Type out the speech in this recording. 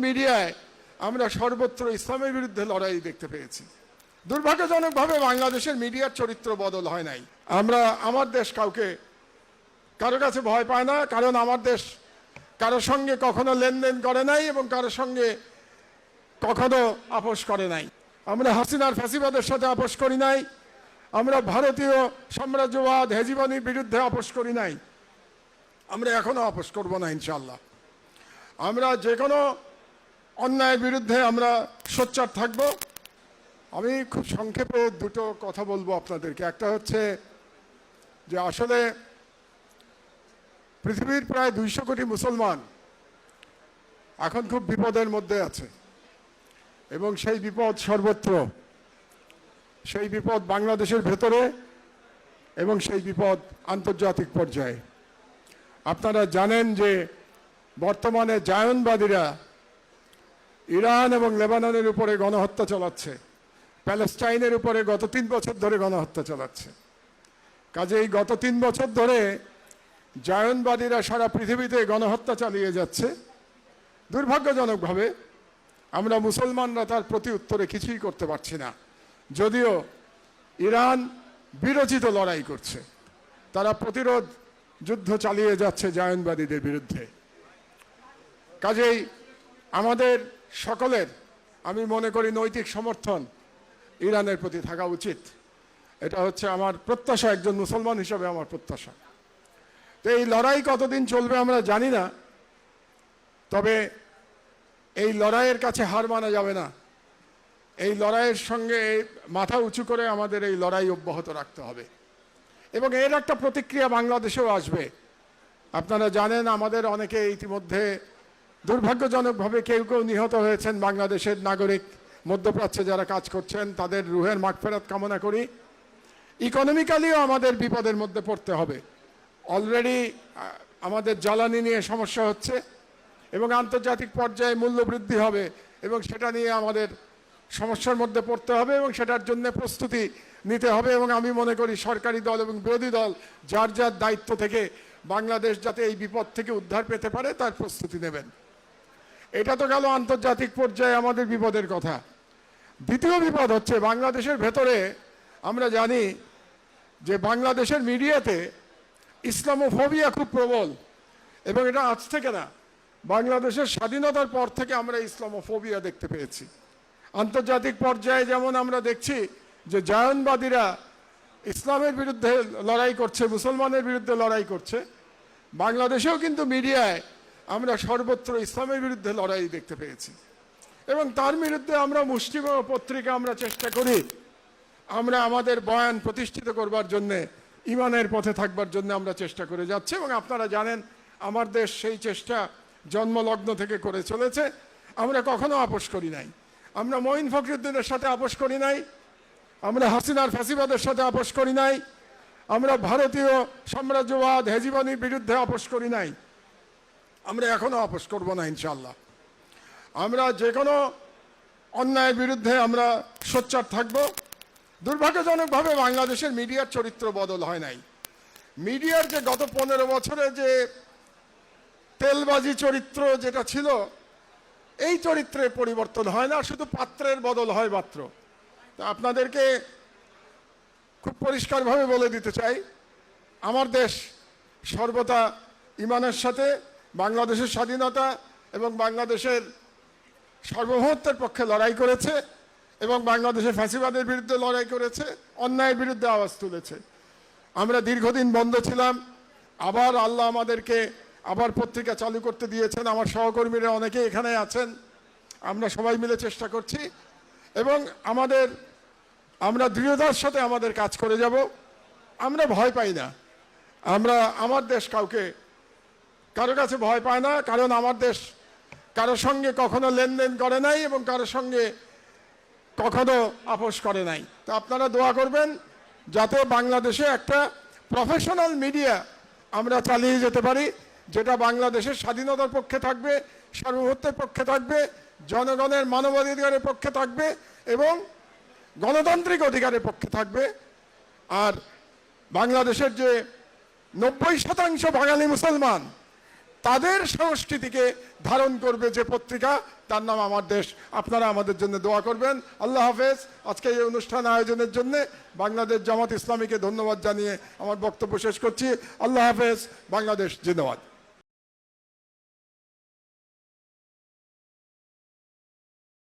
মিডিয়ায় আমরা সর্বত্র ইসলামের বিরুদ্ধে লড়াই দেখতে পেয়েছি। দুর্ভাগ্যজনকভাবে বাংলাদেশের মিডিয়ার চরিত্র বদল হয় নাই। আমার দেশ কারো কাছে ভয় পায় না, কারণ আমার দেশ কারোর সঙ্গে কখনো লেনদেন করে নাই এবং কারোর সঙ্গে কখনো আপোষ করে নাই। আমরা হাসিনার ফ্যাসিবাদের সাথে আপোষ করি নাই, আমরা ভারতীয় সাম্রাজ্যবাদ হেজিমনির বিরুদ্ধে আপোষ করি নাই, আমরা এখনো আপোষ করব না ইনশাল্লাহ। আমরা যে কোনো অন্যায়ের বিরুদ্ধে আমরা সোচ্চার থাকব। আমি খুব সংক্ষেপে দুটো কথা বলবো আপনাদেরকে। একটা হচ্ছে যে আসলে পৃথিবীর প্রায় 200 কোটি মুসলমান এখন খুব বিপদের মধ্যে আছে এবং সেই বিপদ সর্বত্র, সেই বিপদ বাংলাদেশের ভেতরে এবং সেই বিপদ আন্তর্জাতিক পর্যায়ে। আপনারা জানেন যে বর্তমানে জায়নবাদীরা ইরান এবং লেবাননের উপরে গণহত্যা চালাচ্ছে, প্যালেস্টাইনের উপরে গত 3 বছর ধরে গণহত্যা চালাচ্ছে। কাজেই গত 3 বছর ধরে জায়নবাদীরা সারা পৃথিবীতে গণহত্যা চালিয়ে যাচ্ছে। দুর্ভাগ্যজনকভাবে আমরা মুসলমানরা তার প্রতি উত্তরে কিছুই করতে পারছি না, যদিও ইরান বিরোচিত লড়াই করছে, তারা প্রতিরোধ যুদ্ধ চালিয়ে যাচ্ছে জায়নবাদীদের বিরুদ্ধে। কাজেই আমাদের সকলের, আমি মনে করি, নৈতিক সমর্থন ইরানের প্রতি থাকা উচিত। এটা হচ্ছে আমার প্রত্যাশা, একজন মুসলমান হিসাবে আমার প্রত্যাশা। তো এই লড়াই কতদিন চলবে আমরা জানি না, তবে এই লড়াইয়ের কাছে হার মানা যাবে না। এই লড়াইয়ের সঙ্গে মাথা উঁচু করে আমাদের এই লড়াই অব্যাহত রাখতে হবে এবং এর একটা প্রতিক্রিয়া বাংলাদেশেও আসবে। আপনারা জানেন আমাদের অনেকে ইতিমধ্যে দুর্ভাগ্যজনকভাবে কেউ নিহত হয়েছেন, বাংলাদেশের নাগরিক, মধ্যপ্রাচ্যে যারা কাজ করছেন তাদের রুহের মাগফিরাত কামনা করি। ইকোনমিক্যালিও আমাদের বিপদের মধ্যে পড়তে হবে। অলরেডি আমাদের জ্বালানি নিয়ে সমস্যা হচ্ছে এবং আন্তর্জাতিক পর্যায়ে মূল্য বৃদ্ধি হবে এবং সেটা নিয়ে আমাদের সমস্যার মধ্যে পড়তে হবে এবং সেটার জন্য প্রস্তুতি নিতে হবে। এবং আমি মনে করি সরকারি দল এবং বিরোধী দল যার যার দায়িত্ব থেকে বাংলাদেশ যাতে এই বিপদ থেকে উদ্ধার পেতে পারে তার প্রস্তুতি নেবেন। এটা তো গেল আন্তর্জাতিক পর্যায়ে আমাদের বিপদের কথা। দ্বিতীয় বিপদ হচ্ছে বাংলাদেশের ভেতরে। আমরা জানি যে বাংলাদেশের মিডিয়াতে ইসলামোফোবিয়া খুব প্রবল এবং এটা আজ থেকে না, বাংলাদেশের স্বাধীনতার পর থেকে আমরা ইসলামোফোবিয়া দেখতে পেয়েছি। আন্তর্জাতিক পর্যায়ে যেমন আমরা দেখছি যে জায়নবাদীরা ইসলামের বিরুদ্ধে লড়াই করছে, মুসলমানের বিরুদ্ধে লড়াই করছে, বাংলাদেশেও কিন্তু মিডিয়ায় আমরা সর্বত্র ইসলামের বিরুদ্ধে লড়াই দেখতে পেয়েছি এবং তার বিরুদ্ধে আমরা মুষ্টিমেয় পত্রিকা আমরা চেষ্টা করি, আমরা আমাদের বয়ান প্রতিষ্ঠিত করবার জন্যে, ইমানের পথে থাকবার জন্য আমরা চেষ্টা করে যাচ্ছি এবং আপনারা জানেন আমার দেশ সেই চেষ্টা জন্মলগ্ন থেকে করে চলেছে। আমরা কখনো আপোষ করি নাই, আমরা মঈন ফখরুদ্দিনের সাথে আপোষ করি নাই, আমরা হাসিনার ফ্যাসিবাদের সাথে আপোষ করি নাই, আমরা ভারতীয় সাম্রাজ্যবাদ হেজিমনির বিরুদ্ধে আপোষ করি নাই, আমরা এখনো আপোষ করব না ইনশাল্লাহ। আমরা যে কোনো অন্যায়ের বিরুদ্ধে আমরা সোচ্চার থাকব। দুর্ভাগ্যজনকভাবে বাংলাদেশের মিডিয়ার চরিত্র বদল হয় নাই। মিডিয়ার যে গত 15 বছরে যে তেলবাজি চরিত্র যেটা ছিল, এই চরিত্রের পরিবর্তন হয় না, শুধু পাত্রের বদল হয় মাত্র। তা আপনাদেরকে খুব পরিষ্কারভাবে বলে দিতে চাই, আমার দেশ সর্বদা ইমানের সাথে বাংলাদেশের স্বাধীনতা এবং বাংলাদেশের সার্বভৌমত্বের পক্ষে লড়াই করেছে এবং বাংলাদেশের ফ্যাসিবাদের বিরুদ্ধে লড়াই করেছে, অন্যায়ের বিরুদ্ধে আওয়াজ তুলেছে। আমরা দীর্ঘদিন বন্ধ ছিলাম, আবার আল্লাহ আমাদেরকে আবার পত্রিকা চালু করতে দিয়েছেন। আমার সহকর্মীরা অনেকে এখানে আছেন, আমরা সবাই মিলে চেষ্টা করছি এবং আমরা দৃঢ়তার সাথে আমাদের কাজ করে যাব। আমরা ভয় পাই না, আমার দেশ কারো কাছে ভয় পায় না, কারণ আমার দেশ কারোর সঙ্গে কখনো লেনদেন করে নাই এবং কারোর সঙ্গে কখনো আপোষ করে নাই। তো আপনারা দোয়া করবেন যাতে বাংলাদেশে একটা প্রফেশনাল মিডিয়া আমরা চালিয়ে যেতে পারি, যেটা বাংলাদেশের স্বাধীনতার পক্ষে থাকবে, সার্বভৌমত্বের পক্ষে থাকবে, জনগণের মানবাধিকারের পক্ষে থাকবে এবং গণতান্ত্রিক অধিকারের পক্ষে থাকবে। আর বাংলাদেশের যে 90% বাঙালি মুসলমান, তাদের সংস্কৃতিকে ধারণ করবে যে পত্রিকা, তার নাম আমার দেশ। আপনারা আমাদের জন্য দোয়া করবেন। আল্লাহ হাফেজ। আজকে এই অনুষ্ঠান আয়োজনের জন্য বাংলাদেশ জামাত ইসলামীকে ধন্যবাদ জানিয়ে আমার বক্তব্য শেষ করছি। আল্লাহ হাফেজ। বাংলাদেশ জিন্দাবাদ।